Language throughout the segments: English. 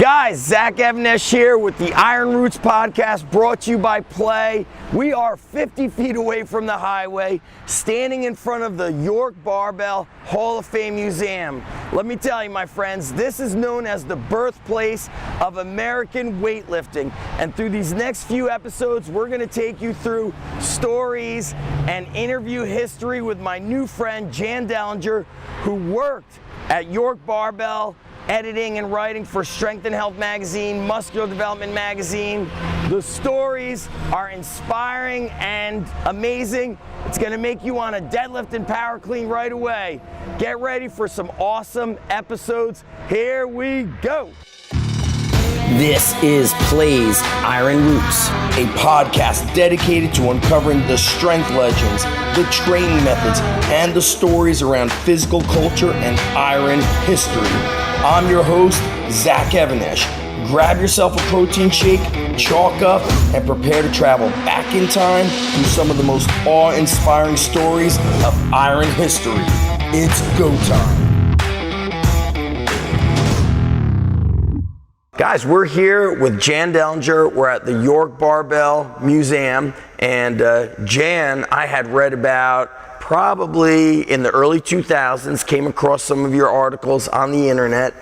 Guys, Zach Evanesh here with the Iron Roots podcast, brought to you by Play. We are 50 feet away from the highway, standing in front of the York Barbell Hall of Fame Museum. Let me tell you, my friends, this is known as the birthplace of American weightlifting. And through these next few episodes, we're going to take you through stories and interview history with my new friend, John Dellinger, who worked at York Barbell, editing and writing for Strength and Health magazine, Muscular Development magazine. The stories are inspiring and amazing. It's gonna make you want to deadlift and power clean right away. Get ready for some awesome episodes. Here we go. This is Play's Iron Roots, a podcast dedicated to uncovering the strength legends, the training methods, and the stories around physical culture and iron history. I'm your host, Zach Evanesh. Grab yourself a protein shake, chalk up, and prepare to travel back in time through some of the most awe-inspiring stories of iron history. It's go time. Guys, we're here with John Dellinger. We're at the York Barbell Museum, and Jan, I had read about probably in the early 2000s, came across some of your articles on the internet.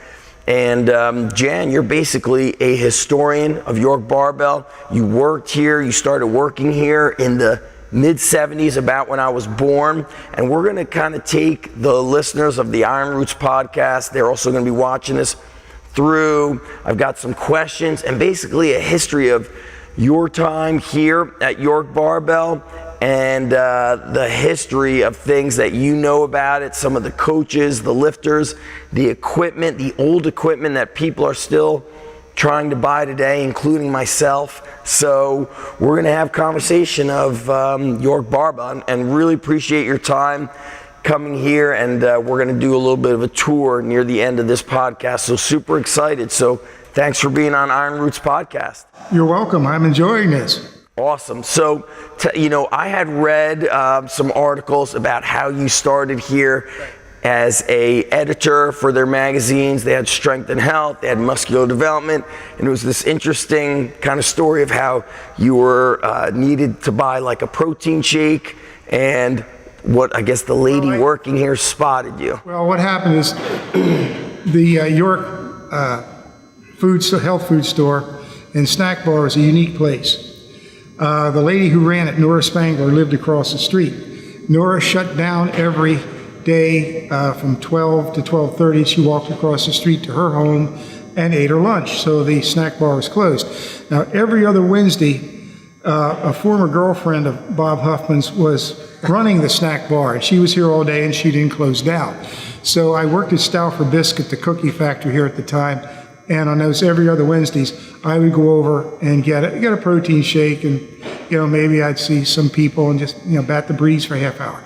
And Jan, you're basically a historian of York Barbell. You worked here, you started working here in the mid-70s, about when I was born. And we're gonna kind of take the listeners of the Iron Roots podcast, they're also gonna be watching this through. I've got some questions and basically a history of your time here at York Barbell and the history of things that you know about it, some of the coaches, the lifters, the equipment, the old equipment that people are still trying to buy today, including myself. So we're gonna have conversation of York Barbell and really appreciate your time coming here, and we're gonna do a little bit of a tour near the end of this podcast. So super excited. So thanks for being on Iron Roots podcast. You're welcome. I'm enjoying this. Awesome. So, I had read some articles about how you started here as a editor for their magazines. They had Strength and Health, they had Muscular Development, and it was this interesting kind of story of how you were needed to buy like a protein shake, and what I guess the lady working here spotted you. Well, what happened is the York health food store and snack bar is a unique place. The lady who ran it, Nora Spangler, lived across the street. Nora shut down every day from 12 to 12:30. She walked across the street to her home and ate her lunch, so the snack bar was closed. Now, every other Wednesday, a former girlfriend of Bob Hoffman's was running the snack bar, and she was here all day and she didn't close down. So I worked at Stauffer Biscuit, the cookie factory here at the time, and on those every other Wednesdays, I would go over and get a protein shake, and maybe I'd see some people and just bat the breeze for a half hour.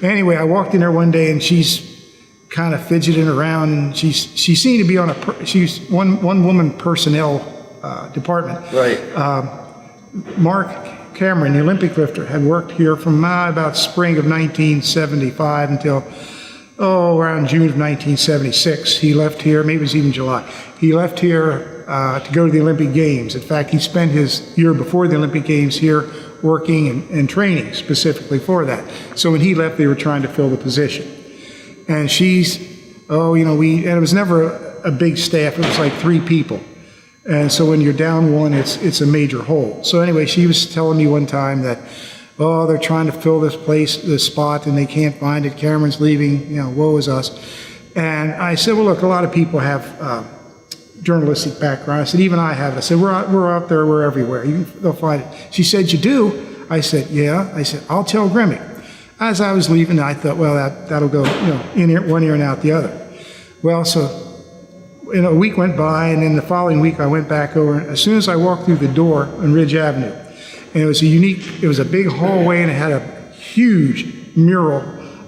Anyway, I walked in there one day and she's kind of fidgeting around, and she seemed to be on she's one woman personnel department. Right. Mark Cameron, the Olympic lifter, had worked here from about spring of 1975 until around June of 1976. He left here, maybe it was even July. He left here to go to the Olympic Games. In fact, he spent his year before the Olympic Games here working and training specifically for that. So when he left, they were trying to fill the position. And she's, and it was never a big staff, it was like 3 people. And so when you're down one, it's a major hole. So anyway, she was telling me one time that, they're trying to fill this spot, and they can't find it. Cameron's leaving, woe is us. And I said, well, look, a lot of people have journalistic background. I said, even I have. I said, we're out there, we're everywhere. They'll find it. She said, you do? I said, yeah. I said, I'll tell Grimek. As I was leaving, I thought, well, that'll go, in one ear and out the other. Well, so a week went by, and then the following week I went back over. As soon as I walked through the door on Ridge Avenue, and it was a big hallway, and it had a huge mural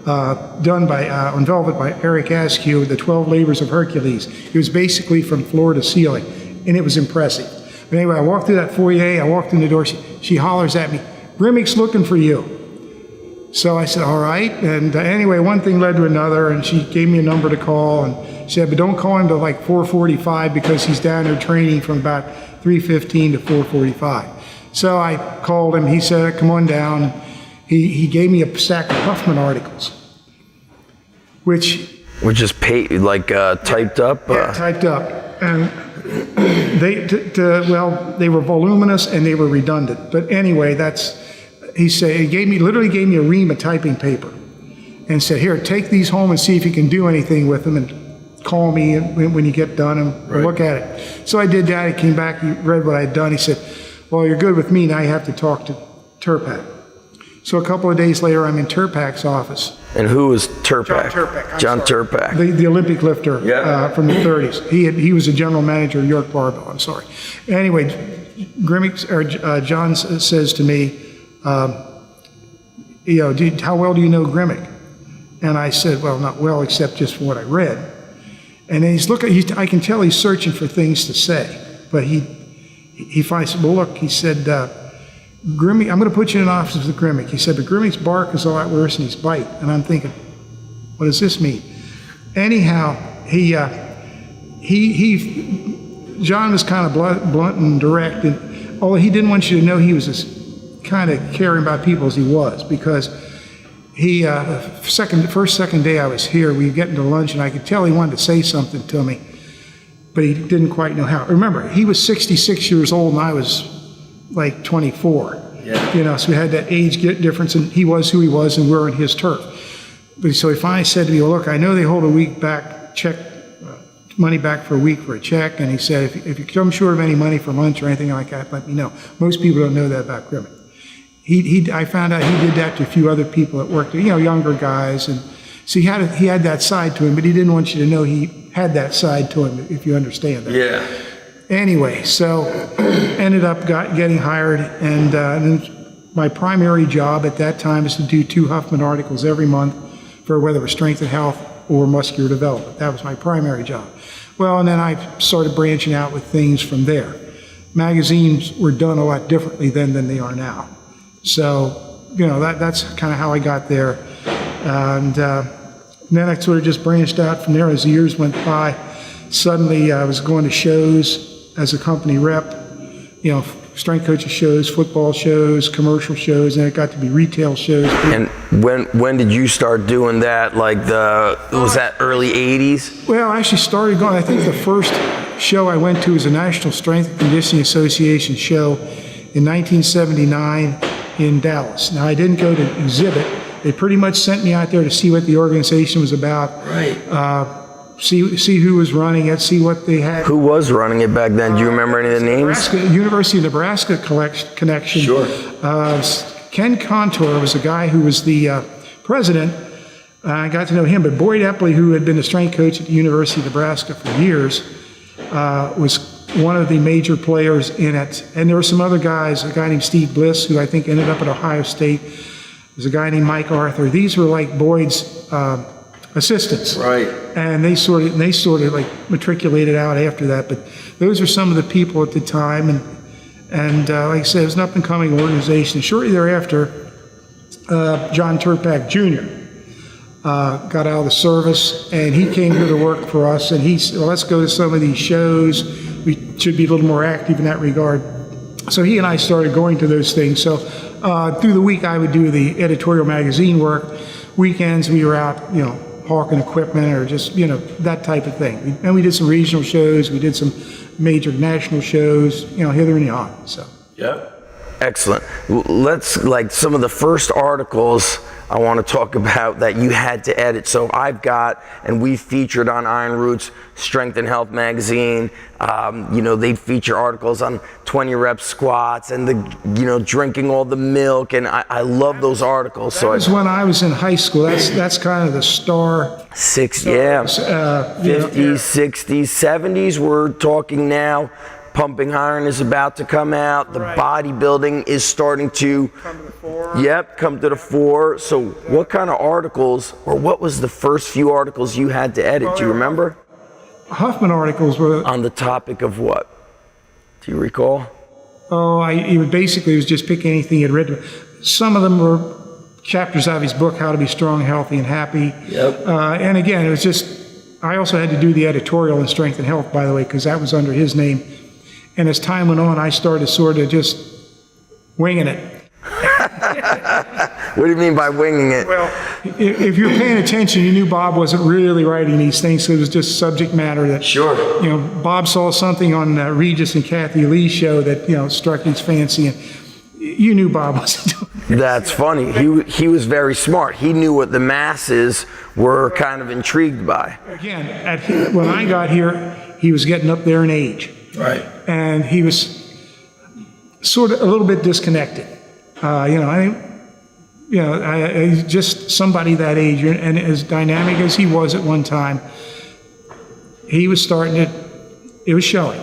done on velvet by Eric Askew, the 12 Labors of Hercules. It was basically from floor to ceiling, and it was impressive. But anyway, I walked through that foyer, I walked in the door, she hollers at me, Grimek's looking for you. So I said, all right. And anyway, one thing led to another, and she gave me a number to call, and said, but don't call him to like 4:45 because he's down there training from about 3:15 to 4:45. So I called him. He said, come on down. He gave me a stack of Hoffman articles, which is typed up? Yeah, typed up. And they were voluminous and they were redundant. But anyway, he literally gave me a ream of typing paper and said, here, take these home and see if you can do anything with them and call me when you get done and we'll look at it. So I did that. He came back, he read what I'd done. He said, well, you're good with me. Now you have to talk to Terpak. So a couple of days later, I'm in Terpak's office. And who was Terpak? John Terpak. The Olympic lifter from the 30s. He was a general manager of York Barbell. I'm sorry. Anyway, John says to me, how well do you know Grimek? And I said, well, not well, except just from what I read. And then he's looking. I can tell he's searching for things to say. But he finally said, well, look, he said, Grimek, I'm going to put you in an office with Grimek. He said, but Grimek's bark is a lot worse than his bite. And I'm thinking, what does this mean? Anyhow, John was kind of blunt and direct, and although he didn't want you to know he was as kind of caring about people as he was, because second day I was here, we were getting to lunch, and I could tell he wanted to say something to me, but he didn't quite know how. Remember, he was 66 years old, and I was like 24. Yeah. So we had that age difference, and he was who he was, and we're on his turf. But so he finally said to me, well, look, I know they hold a week back check, money back for a week for a check, and he said, if you come short of any money for lunch or anything like that, let me know. Most people don't know that about Grimek. I found out he did that to a few other people that worked, younger guys, and so he had that side to him, but he didn't want you to know he had that side to him, if you understand that. Yeah. Anyway, so ended up getting hired, and my primary job at that time is to do 2 Hoffman articles every month for whether it was strength and health or muscular development. That was my primary job. Well, and then I started branching out with things from there. Magazines were done a lot differently then than they are now. So, that's kind of how I got there. And then I sort of just branched out from there as the years went by. Suddenly I was going to shows as a company rep, strength coaching shows, football shows, commercial shows, and it got to be retail shows. And when did you start doing that? Was that early 80s? Well, I actually started going, I think the first show I went to was a National Strength and Conditioning Association show in 1979 in Dallas. Now, I didn't go to exhibit. They pretty much sent me out there to see what the organization was about. Right. See who was running it, see what they had. Who was running it back then? Do you remember any of the names? University of Nebraska connection. Sure. Ken Contour was the guy who was the president. I got to know him, but Boyd Epley, who had been the strength coach at the University of Nebraska for years, was one of the major players in it. And there were some other guys, a guy named Steve Bliss, who I think ended up at Ohio State. There's a guy named Mike Arthur. These were like Boyd's assistants. Right. And they sort of like matriculated out after that. But those are some of the people at the time. And like I said, it was an up-and-coming organization. Shortly thereafter, John Terpak Jr. Got out of the service, and he came here to work for us. And he said, well, let's go to some of these shows. We should be a little more active in that regard. So he and I started going to those things. So through the week, I would do the editorial magazine work. Weekends, we were out, hawking equipment or just, that type of thing. And we did some regional shows. We did some major national shows, hither and yon. So. Yeah. Excellent. Let's, some of the first articles I want to talk about that you had to edit. So I've got, and we featured on Iron Roots Strength and Health magazine. They'd feature articles on 20 rep squats and drinking all the milk. And I love those articles. That was when I was in high school. That's kind of the star. 50s, 60s, 70s. We're talking now. Pumping iron is about to come out. The bodybuilding is starting to come to the fore. Yep, come to the fore. So what kind of articles, or what was the first few articles you had to edit? Do you remember? Hoffman articles were... On the topic of what? Do you recall? Oh, he basically was just picking anything he had read. Some of them were chapters out of his book, How to Be Strong, Healthy, and Happy. Yep. And again, it was just I also had to do the editorial in Strength and Health, by the way, because that was under his name. And as time went on, I started sort of just winging it. What do you mean by winging it? Well, if you're paying attention, you knew Bob wasn't really writing these things, so it was just subject matter that, Sure. Bob saw something on Regis and Kathy Lee's show that, struck his fancy, and you knew Bob wasn't doing it. That's funny. He was very smart. He knew what the masses were kind of intrigued by. Again, when I got here, he was getting up there in age. Right. And he was sort of a little bit disconnected. He's just somebody that age, and as dynamic as he was at one time, he was starting to, it was showing.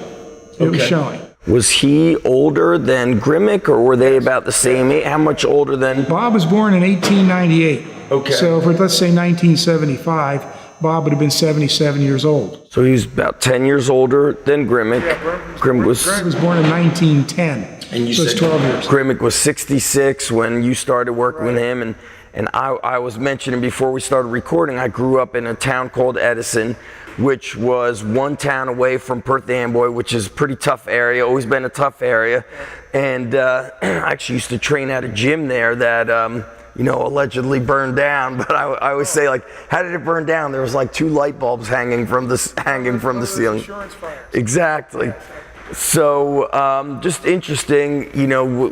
It was showing. Was he older than Grimek, or were they about the same age? How much older than? Bob was born in 1898. Okay. So for, let's say, 1975, Bob would have been 77 years old. So he was about 10 years older than Grimek. Grimek was born in 1910. And you so said it's 12 years. Grimek was 66 when you started working with him. And I was mentioning before we started recording, I grew up in a town called Edison, which was one town away from Perth Amboy, which is a pretty tough area, always been a tough area. And I actually used to train at a gym there that, allegedly burned down. But I always say, like, how did it burn down? There was like 2 light bulbs hanging from the ceiling. Exactly. So just interesting,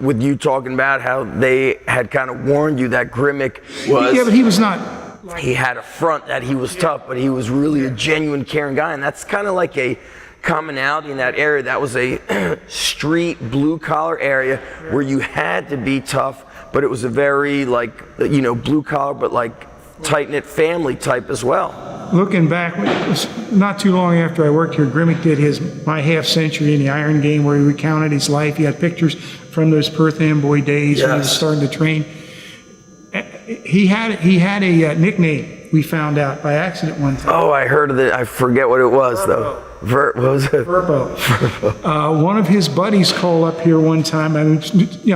with you talking about how they had kind of warned you that Grimek was. Yeah, but he was not. He had a front that he was tough, but he was really a genuine, caring guy. And that's kind of like a commonality in that area. That was a street, blue-collar area where you had to be tough, but it was a very, blue-collar, but tight-knit family type as well. Looking back, not too long after I worked here, Grimek did my half century in the Iron Game, where he recounted his life. He had pictures from those Perth Amboy days when he was starting to train. He had a nickname we found out by accident one time. Oh, I heard of it. I forget what it was, though. What was it? Verpo. One of his buddies called up here one time,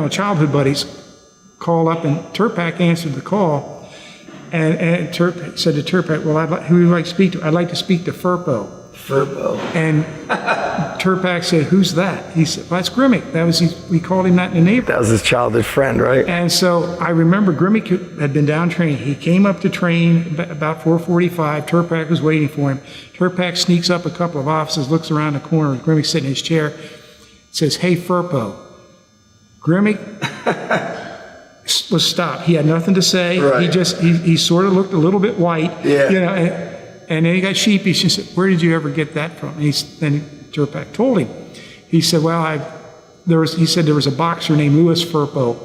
childhood buddies, called up, and Terpak answered the call. And Terpak said to Terpak, well, who would you like to speak to? I'd like to speak to Verpo. Verpo. And Terpak said, who's that? He said, well, that's Grimek. We called him that in the neighborhood. That was his childhood friend, right? And so I remember Grimek had been down training. He came up to train about 4:45. Terpak was waiting for him. Terpak sneaks up a couple of offices, looks around the corner. Grimek's sitting in his chair, says, hey, Verpo. Grimek was stopped. He had nothing to say. Right. He sort of looked a little bit white. Yeah. And then he got sheepish and said, where did you ever get that from? And then Terpak told him. He said, well, there was a boxer named Louis Verpo.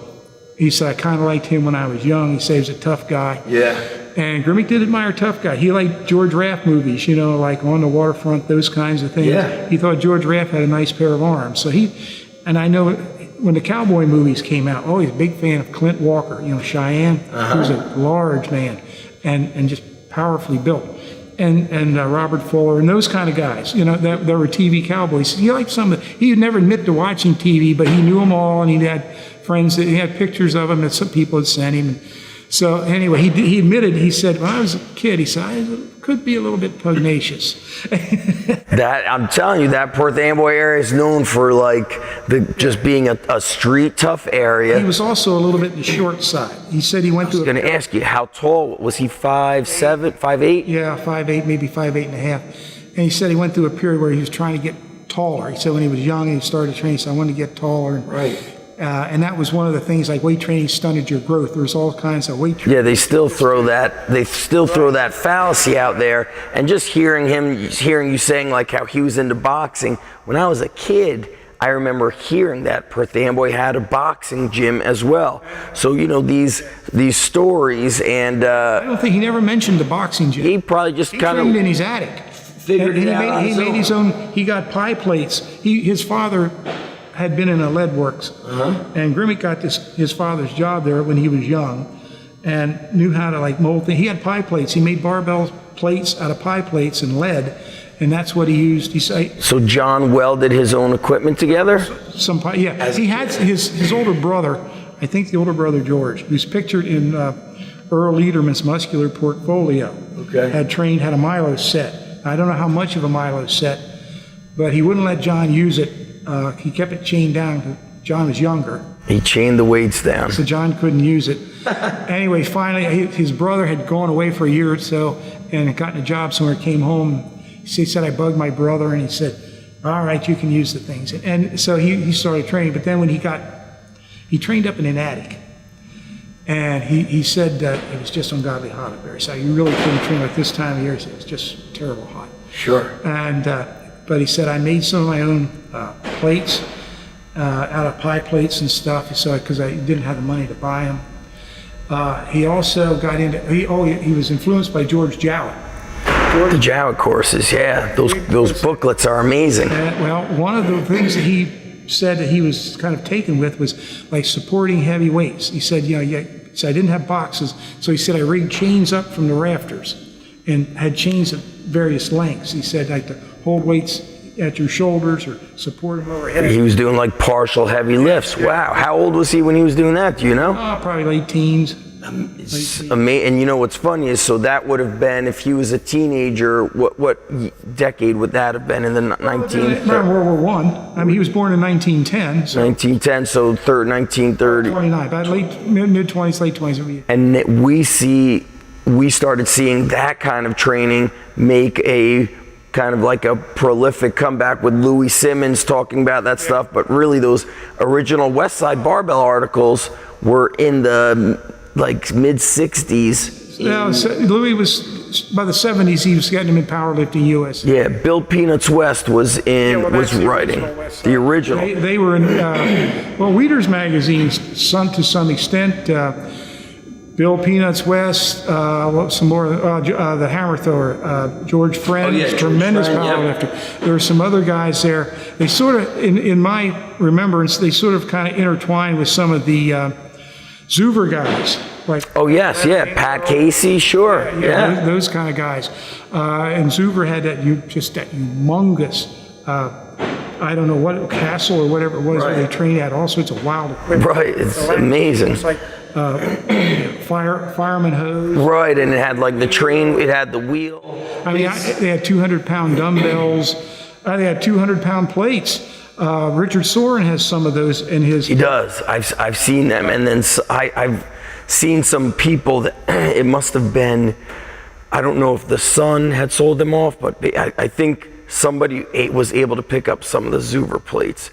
He said, I kind of liked him when I was young. He said he was a tough guy. Yeah. And Grimek did admire tough guy. He liked George Raft movies, like On the Waterfront, those kinds of things. Yeah. He thought George Raft had a nice pair of arms. So and I know when the cowboy movies came out, he's a big fan of Clint Walker, Cheyenne. He was a large man and just powerfully built. And Robert Fuller and those kind of guys, that were TV cowboys. He liked some of he would never admit to watching TV, but he knew them all, and he had friends he had pictures of them that some people had sent him. So anyway, he admitted, he said, when I was a kid, he said, I could be a little bit pugnacious. I'm telling you, that Perth Amboy area is known for just being a street tough area. He was also a little bit the short side. He said he went through. I was going to ask you, how tall was he? 5'7", 5'8"? Yeah, 5'8", maybe 5'8 and a half. And he said he went through a period where he was trying to get taller. He said when he was young, he started training, so I wanted to get taller. Right. And that was one of the things, like weight training stunted your growth. There was all kinds of weight training. Yeah, they still throw that fallacy out there. And just hearing you saying how he was into boxing, when I was a kid, I remember hearing that Perth Amboy had a boxing gym as well. So these stories, and I don't think he never mentioned the boxing gym. He probably just kind of trained in his attic. Figured it out. He made his own. He got pie plates. His father had been in a lead works, and Grimek got his father's job there when he was young, and knew how to mold things. He had pie plates. He made barbell plates out of pie plates and lead, and that's what he used. So John welded his own equipment together? Some pie, yeah. He had his older brother, I think the older brother George, who's pictured in Earl Lederman's Muscular Portfolio. Okay. Had a Milo set. I don't know how much of a Milo set, but he wouldn't let John use it. He kept it chained down because John was younger. He chained the weights down. So John couldn't use it. Anyway, finally, his brother had gone away for a year or so and had gotten a job somewhere, came home. He said, I bugged my brother, and he said, all right, you can use the things. And so he started training, but then when he trained up in an attic. And he said it was just ungodly hot up there. So you really couldn't train like this time of year. So it was just terrible hot. Sure. And but he said, I made some of my own plates out of pie plates and stuff, so because I didn't have the money to buy them. He also got into, he was influenced by George Jowett. The Jowett courses, yeah. Those booklets are amazing. Well, one of the things that he said that he was kind of taken with was like supporting heavy weights. He said, so I didn't have boxes, so he said I rigged chains up from the rafters and had chains of various lengths. He said like to hold weights at your shoulders or support them overhead. He was doing like partial heavy lifts. Wow. How old was he when he was doing that? Do you know? Probably late teens. And you know what's funny is, so that would have been, if he was a teenager, what decade would that have been? In the 1930s? Around World War I. I mean, he was born in 1910. So 1910, so 1930. 29, about mid-20s, late 20s. And we started seeing that kind of training make a kind of like a prolific comeback with Louis Simmons talking about that stuff, but really those original West Side Barbell articles were in the like mid 60s. Yeah, so Louis was, by the 70s, he was getting him in powerlifting US. Yeah, Bill Peanuts West was writing the original. They were in, Weeder's magazine's to some extent. Bill Peanuts West, some more, the hammer thrower, George Friend, tremendous powerlifter. There were some other guys there. They sort of, in my remembrance, they sort of kind of intertwined with some of the Zuver guys. Like, Pat Casey, sure. Yeah. Those kind of guys. And Zuver had that humongous, I don't know what, castle or whatever it was where they trained at, all sorts of wild equipment. Right, it's amazing. It's like fireman hose. Right, and it had like the train, it had the wheel. I mean, they had 200-pound dumbbells. They had 200-pound plates. Richard Soren has some of those in his. He does. I've seen them, and then I've seen some people that it must have been. I don't know if the Sun had sold them off, but I think somebody was able to pick up some of the Zuver plates,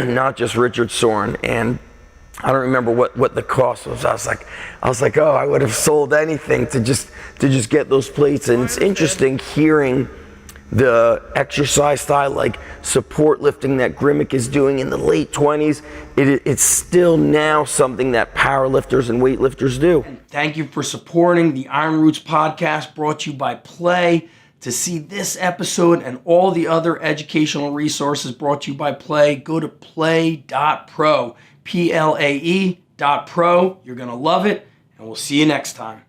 not just Richard Soren. And I don't remember what the cost was. I was like, oh, I would have sold anything to just get those plates. And it's interesting hearing the exercise style, like support lifting that Grimek is doing in the late 20s. It's still now something that power lifters and weightlifters do. Thank you for supporting the Iron Roots podcast, brought to you by Play. To see this episode and all the other educational resources brought to you by Play, go to play.pro, PLAE.pro. You're going to love it, and we'll see you next time.